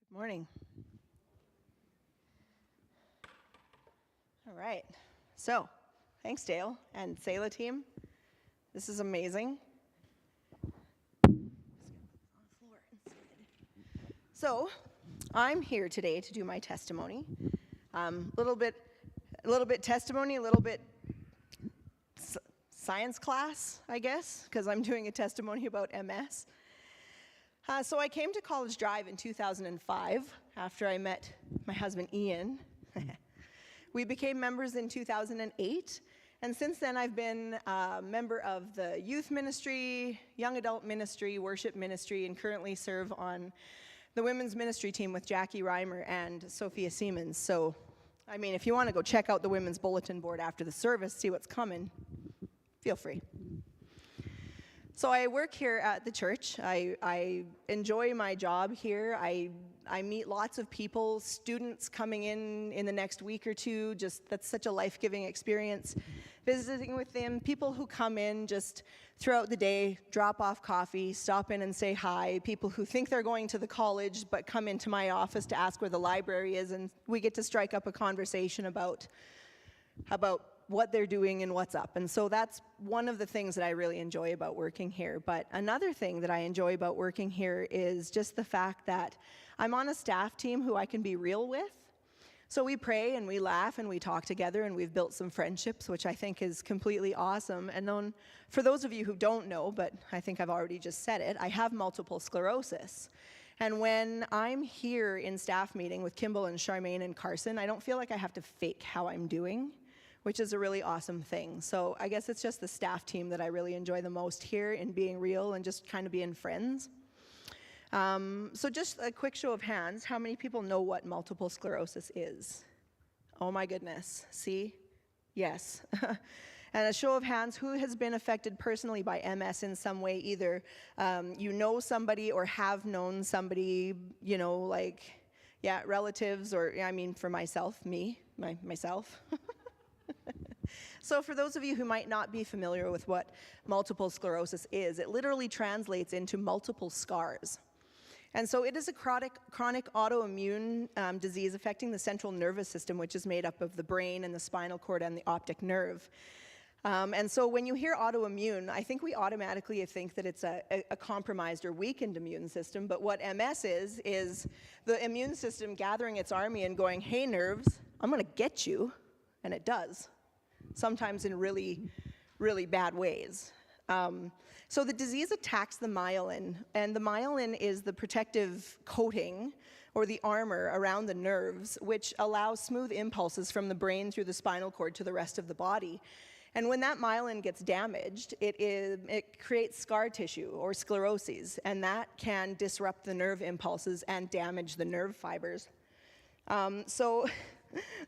Good morning. All right. So, thanks, Dale and Selah team. This is amazing. So, I'm here today to do my testimony. A little bit testimony, a little bit science class, I guess, because I'm doing a testimony about MS. So I came to College Drive in 2005 after I met my husband Ian. We became members in 2008, and since then I've been a member of the youth ministry, young adult ministry, worship ministry, and currently serve on the women's ministry team with Jackie Reimer and Sophia Siemens. So, I mean, if you want to go check out the women's bulletin board after the service, see what's coming, feel free. So I work here at the church. I enjoy my job here. I meet lots of people, students coming in the next week or two. Just that's such a life-giving experience. Visiting with them, people who come in just throughout the day, drop off coffee, stop in and say hi. People who think they're going to the college but come into my office to ask where the library is, and we get to strike up a conversation about what they're doing and what's up. And so that's one of the things that I really enjoy about working here. But another thing that I enjoy about working here is just the fact that I'm on a staff team who I can be real with. So we pray and we laugh and we talk together, and we've built some friendships, which I think is completely awesome. And then for those of you who don't know, but I think I've already just said it, I have multiple sclerosis. And when I'm here in staff meeting with Kimball and Charmaine and Carson, I don't feel like I have to fake how I'm doing, which is a really awesome thing. So I guess it's just the staff team that I really enjoy the most here in being real and just kind of being friends. So just a quick show of hands, how many people know what multiple sclerosis is? Oh my goodness, see? Yes. And a show of hands, who has been affected personally by MS in some way, either you know somebody or have known somebody, you know, like, yeah, relatives, or I mean for myself, myself. So for those of you who might not be familiar with what multiple sclerosis is, it literally translates into multiple scars. And so it is a chronic autoimmune disease affecting the central nervous system, which is made up of the brain and the spinal cord and the optic nerve. And so when you hear autoimmune, I think we automatically think that it's a compromised or weakened immune system. But what MS is the immune system gathering its army and going, hey, nerves, I'm going to get you. And it does, sometimes in really, really bad ways. So the disease attacks the myelin, and the myelin is the protective coating or the armor around the nerves, which allows smooth impulses from the brain through the spinal cord to the rest of the body. And when that myelin gets damaged, it creates scar tissue or scleroses, and that can disrupt the nerve impulses and damage the nerve fibers. So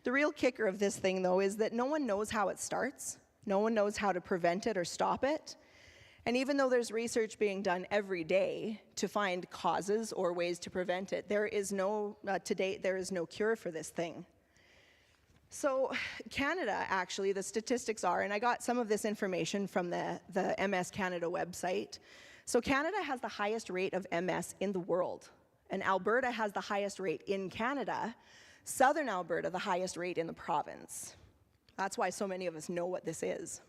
the real kicker of this thing, though, is that no one knows how it starts. No one knows how to prevent it or stop it. And even though there's research being done every day to find causes or ways to prevent it, there is no, to date, there is no cure for this thing. So Canada, actually, the statistics are, and I got some of this information from the MS Canada website. So Canada has the highest rate of MS in the world, and Alberta has the highest rate in Canada. Southern Alberta, the highest rate in the province. That's why so many of us know what this is.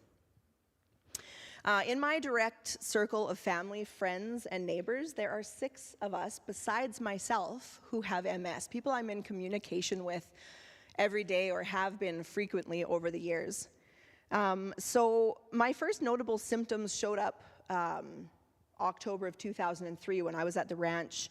In my direct circle of family, friends, and neighbors, there are 6 of us, besides myself, who have MS, people I'm in communication with every day or have been frequently over the years. So my first notable symptoms showed up October of 2003 when I was at the ranch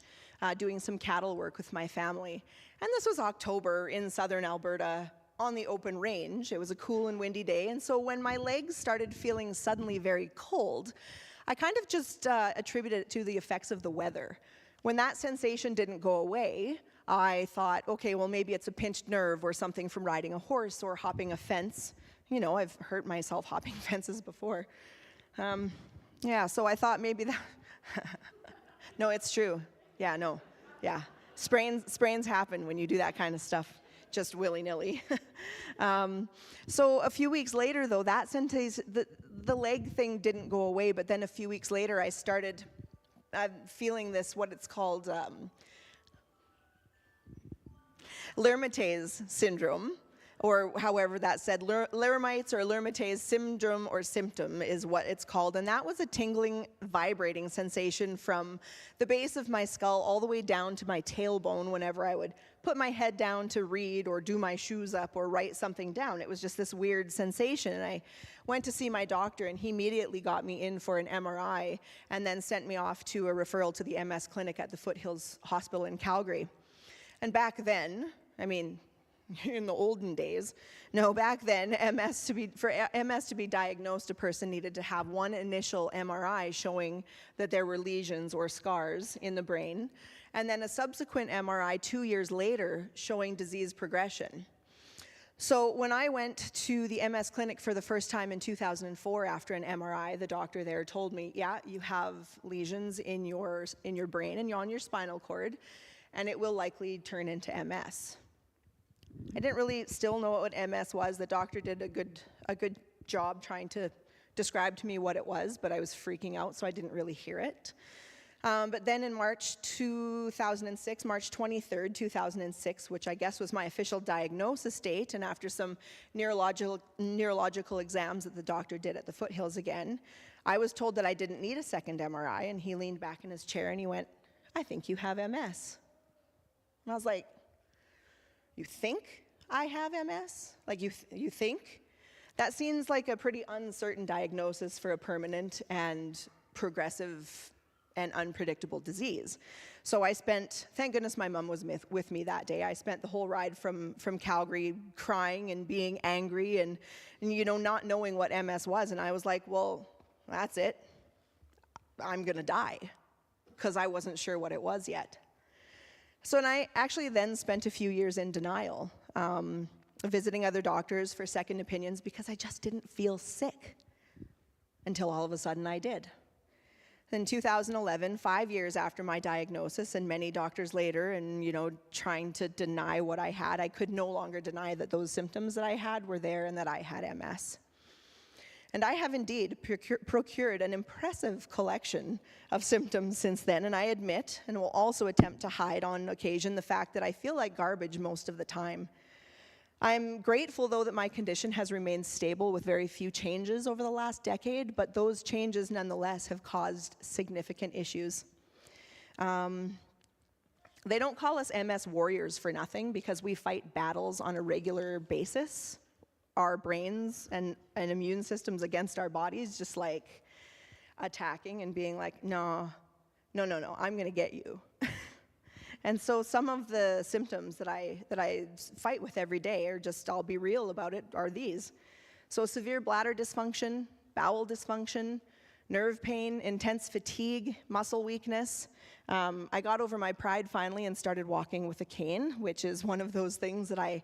doing some cattle work with my family. And this was October in southern Alberta on the open range. It was a cool and windy day, and so when my legs started feeling suddenly very cold, I kind of just attributed it to the effects of the weather. When that sensation didn't go away, I thought, okay, well maybe it's a pinched nerve or something from riding a horse or hopping a fence. You know, I've hurt myself hopping fences before. Yeah, so I thought maybe that... No, it's true. Yeah, no, yeah. Sprains happen when you do that kind of stuff, just willy-nilly. So a few weeks later, though, that sentence, the leg thing didn't go away, but then a few weeks later, I started feeling this, what it's called, Lermatase syndrome, or however that's said, Lermites or Lermatase syndrome or symptom is what it's called. And that was a tingling, vibrating sensation from the base of my skull all the way down to my tailbone whenever I would put my head down to read or do my shoes up or write something down. It was just this weird sensation. And I went to see my doctor, and he immediately got me in for an MRI and then sent me off to a referral to the MS clinic at the Foothills Hospital in Calgary. And back then, I mean, in the olden days, no, back then, for MS to be diagnosed, a person needed to have one initial MRI showing that there were lesions or scars in the brain, and then a subsequent MRI 2 years later showing disease progression. So when I went to the MS clinic for the first time in 2004 after an MRI, the doctor there told me, yeah, you have lesions in your brain and on your spinal cord, and it will likely turn into MS. I didn't really still know what MS was. The doctor did a good job trying to describe to me what it was, but I was freaking out, so I didn't really hear it. But then in March 2006, March 23rd, 2006, which I guess was my official diagnosis date, and after some neurological exams that the doctor did at the Foothills again, I was told that I didn't need a second MRI, and he leaned back in his chair and he went, "I think you have MS." And I was like, "You think I have MS? Like you think?" That seems like a pretty uncertain diagnosis for a permanent and progressive and unpredictable disease. So I spent, thank goodness my mom was with me that day. I spent the whole ride from Calgary crying and being angry and not knowing what MS was. And I was like, well, that's it. I'm gonna die, because I wasn't sure what it was yet. So and I actually then spent a few years in denial, visiting other doctors for second opinions because I just didn't feel sick until all of a sudden I did. In 2011, 5 years after my diagnosis and many doctors later and, trying to deny what I had, I could no longer deny that those symptoms that I had were there and that I had MS. And I have indeed procured an impressive collection of symptoms since then, and I admit, and will also attempt to hide on occasion, the fact that I feel like garbage most of the time. I'm grateful, though, that my condition has remained stable with very few changes over the last decade, but those changes nonetheless have caused significant issues. They don't call us MS warriors for nothing, because we fight battles on a regular basis. Our brains and immune systems against our bodies, just like attacking and being like, no, I'm gonna get you. And so some of the symptoms that I fight with every day, or just I'll be real about it, are these. So severe bladder dysfunction, bowel dysfunction, nerve pain, intense fatigue, muscle weakness. I got over my pride finally and started walking with a cane, which is one of those things that I,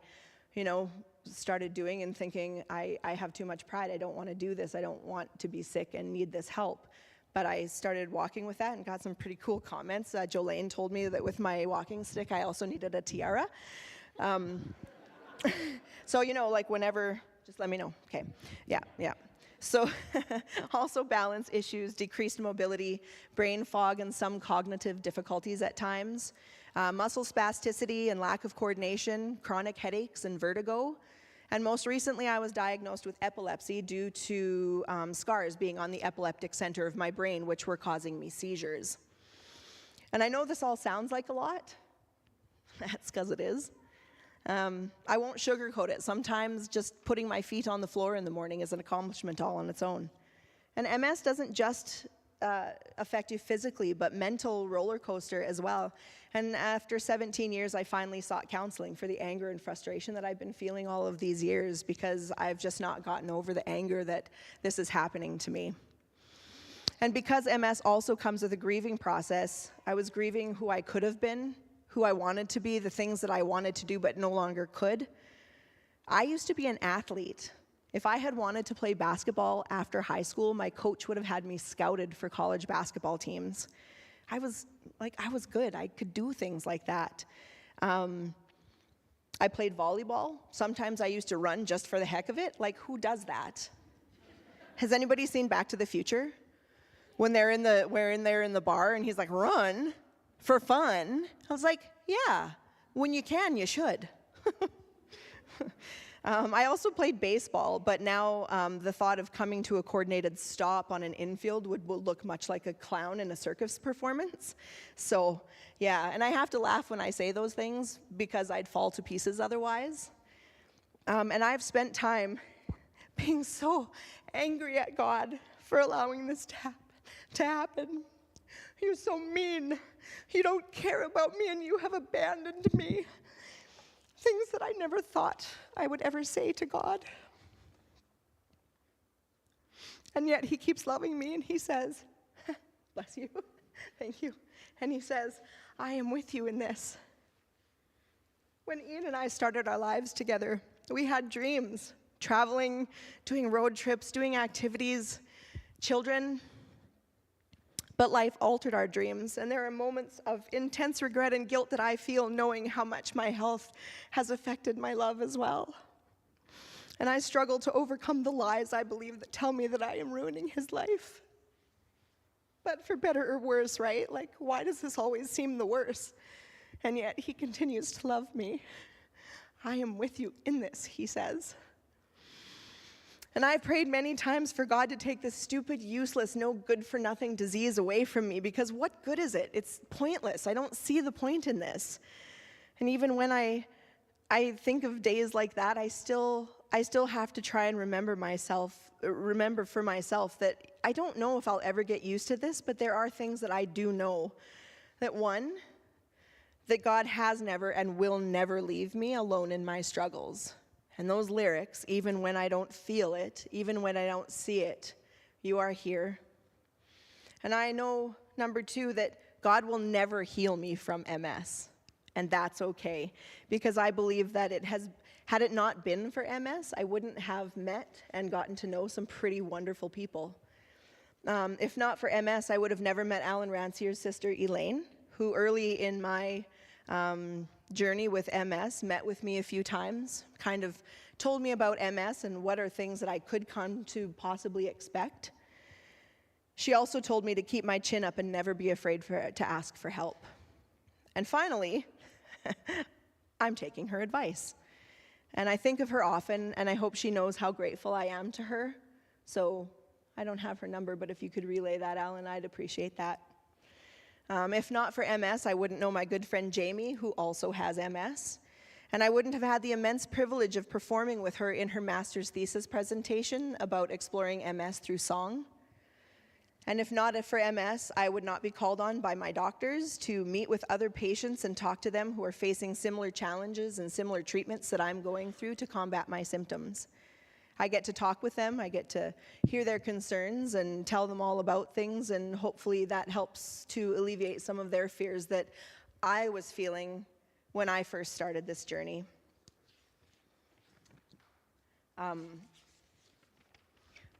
started doing and thinking, I have too much pride, I don't want to do this, I don't want to be sick and need this help. But I started walking with that and got some pretty cool comments. Jolene told me that with my walking stick, I also needed a tiara. So, like whenever, just let me know. Okay, yeah. So also balance issues, decreased mobility, brain fog, and some cognitive difficulties at times, muscle spasticity and lack of coordination, chronic headaches and vertigo. And most recently, I was diagnosed with epilepsy due to scars being on the epileptic center of my brain, which were causing me seizures. And I know this all sounds like a lot. That's because it is. I won't sugarcoat it. Sometimes just putting my feet on the floor in the morning is an accomplishment all on its own. And MS doesn't just affect you physically, but mental roller coaster as well. And after 17 years, I finally sought counseling for the anger and frustration that I've been feeling all of these years, because I've just not gotten over the anger that this is happening to me. And because MS also comes with a grieving process, I was grieving who I could have been, who I wanted to be, the things that I wanted to do but no longer could. I used to be an athlete. If I had wanted to play basketball after high school, my coach would have had me scouted for college basketball teams. I was good. I could do things like that. I played volleyball. Sometimes I used to run just for the heck of it. Like, who does that? Has anybody seen Back to the Future? When they're in the bar and he's like, run for fun. I was like, yeah, When you can, you should. I also played baseball, but now the thought of coming to a coordinated stop on an infield would look much like a clown in a circus performance. So, yeah, and I have to laugh when I say those things because I'd fall to pieces otherwise. And I've spent time being so angry at God for allowing this to happen. You're so mean. You don't care about me and you have abandoned me. Things that I never thought I would ever say to God. And yet he keeps loving me and he says, bless you, thank you. And he says, I am with you in this. When Ian and I started our lives together, we had dreams, traveling, doing road trips, doing activities, children. But life altered our dreams, and there are moments of intense regret and guilt that I feel knowing how much my health has affected my love as well. And I struggle to overcome the lies I believe that tell me that I am ruining his life. But for better or worse, right? Like, why does this always seem the worst? And yet he continues to love me. I am with you in this, he says. And I've prayed many times for God to take this stupid, useless, no good for nothing disease away from me, because what good is it? It's pointless. I don't see the point in this. And even when I think of days like that, I still have to try and remember for myself that I don't know if I'll ever get used to this, but there are things that I do know. That one, that God has never and will never leave me alone in my struggles. And those lyrics, even when I don't feel it, even when I don't see it, you are here. And I know, number two, that God will never heal me from MS. And that's okay, because I believe that had it not been for MS, I wouldn't have met and gotten to know some pretty wonderful people. If not for MS, I would have never met Alan Rancier's sister, Elaine, who early in my journey with MS met with me a few times, kind of told me about MS and what are things that I could come to possibly expect. She also told me to keep my chin up and never be afraid to ask for help. And finally, I'm taking her advice. And I think of her often, and I hope she knows how grateful I am to her. So I don't have her number, but if you could relay that, Alan, I'd appreciate that. If not for MS, I wouldn't know my good friend Jamie, who also has MS. And I wouldn't have had the immense privilege of performing with her in her master's thesis presentation about exploring MS through song. And if not for MS, I would not be called on by my doctors to meet with other patients and talk to them who are facing similar challenges and similar treatments that I'm going through to combat my symptoms. I get to talk with them, I get to hear their concerns and tell them all about things, and hopefully that helps to alleviate some of their fears that I was feeling when I first started this journey.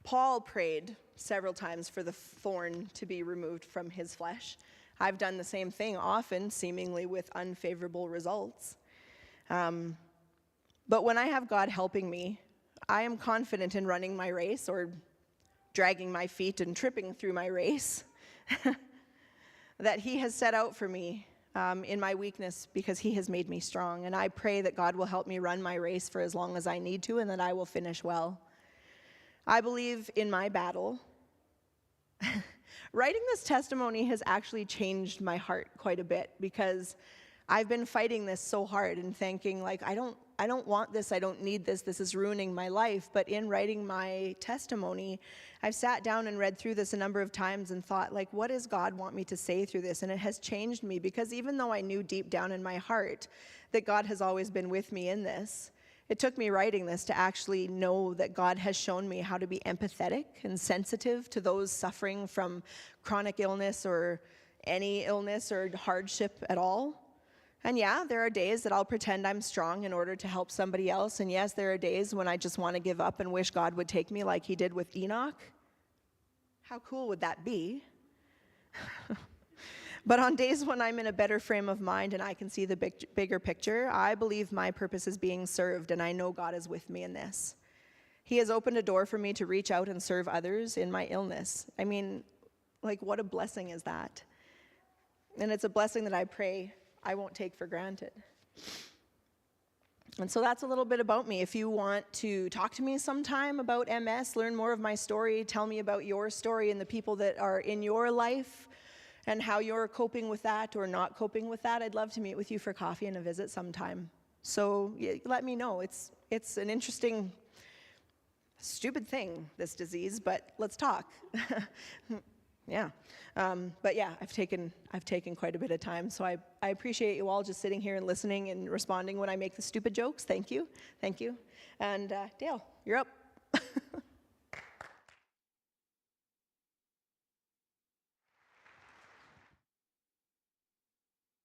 Paul prayed several times for the thorn to be removed from his flesh. I've done the same thing often, seemingly with unfavorable results. But when I have God helping me, I am confident in running my race, or dragging my feet and tripping through my race, that he has set out for me in my weakness, because he has made me strong. And I pray that God will help me run my race for as long as I need to, and that I will finish well. I believe in my battle. Writing this testimony has actually changed my heart quite a bit, because I've been fighting this so hard and thinking, like, I don't want this, I don't need this, this is ruining my life. But in writing my testimony, I've sat down and read through this a number of times and thought, like, what does God want me to say through this? And it has changed me, because even though I knew deep down in my heart that God has always been with me in this, it took me writing this to actually know that God has shown me how to be empathetic and sensitive to those suffering from chronic illness or any illness or hardship at all. And yeah, there are days that I'll pretend I'm strong in order to help somebody else. And yes, there are days when I just want to give up and wish God would take me like he did with Enoch. How cool would that be? But on days when I'm in a better frame of mind and I can see the bigger picture, I believe my purpose is being served, and I know God is with me in this. He has opened a door for me to reach out and serve others in my illness. I mean, like, what a blessing is that? And it's a blessing that I pray I won't take for granted. And so that's a little bit about me. If you want to talk to me sometime about MS, learn more of my story, tell me about your story and the people that are in your life and how you're coping with that or not coping with that, I'd love to meet with you for coffee and a visit sometime. So let me know. It's an interesting, stupid thing, this disease, but let's talk. Yeah. But yeah, I've taken quite a bit of time, so I appreciate you all just sitting here and listening and responding when I make the stupid jokes. Thank you. And Dale, you're up.